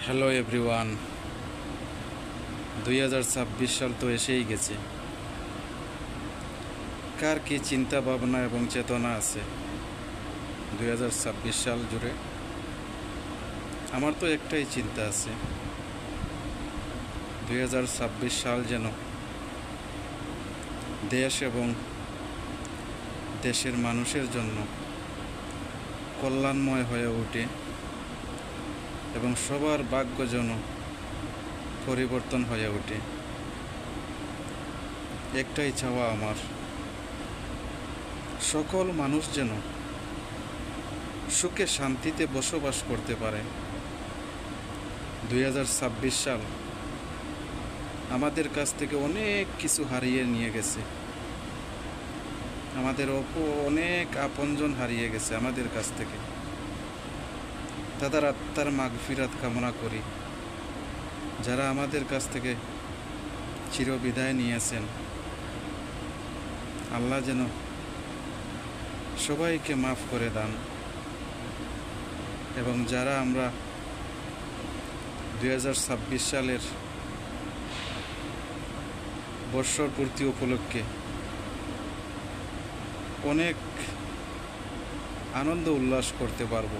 Hello everyone, 2026 সাল তো এসেই গেছে। কার কি চিন্তা ভাবনা এবং চেতনা আছে 2026 সাল জুড়ে? আমার তো একটাই চিন্তা আছে, 2026 সাল যেন দেশ এবং দেশের মানুষের জন্য কল্যাণময় হয়ে ওঠে এবং সবার ভাগ্য যেন পরিবর্তন হয়ে ওঠে। একটাই চাওয়া আমার, সকল মানুষ যেন সুখে শান্তিতে বসবাস করতে পারে। 2026 সাল আমাদের কাছ থেকে অনেক কিছু হারিয়ে নিয়ে গেছে, আমাদের অনেক আপনজন হারিয়ে গেছে আমাদের কাছ থেকে। তাদের আত্মার মাগফিরাত কামনা করি। যারা আমাদের কাছ থেকে চিরবিদায় নিয়েছেন, আল্লাহ যেন সবাইকে মাফ করে দেন। এবং যারা আমরা 2026 সালের বর্ষপূর্তি উপলক্ষে অনেক আনন্দ উল্লাস করতে পারব,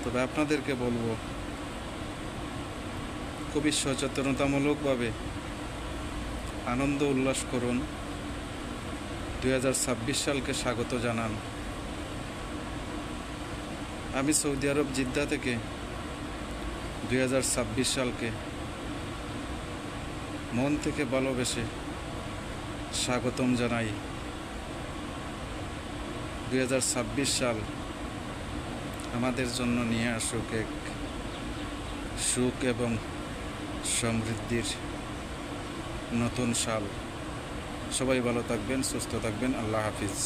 তবে আপনাদেরকে বলবো খুবই সচেতনতামূলকভাবে আনন্দ উল্লাস করুন। 2026 সালকে স্বাগত জানান। আমি সৌদি আরব জিদ্দা থেকে 2026 সালকে মন থেকে ভালোবেসে স্বাগতম জানাই। 2026 সাল আমাদের জন্য নিয়ে আসুক এক সুখ এবং সমৃদ্ধির নতুন সাল। সবাই ভালো থাকবেন, সুস্থ থাকবেন। আল্লাহ হাফিজ।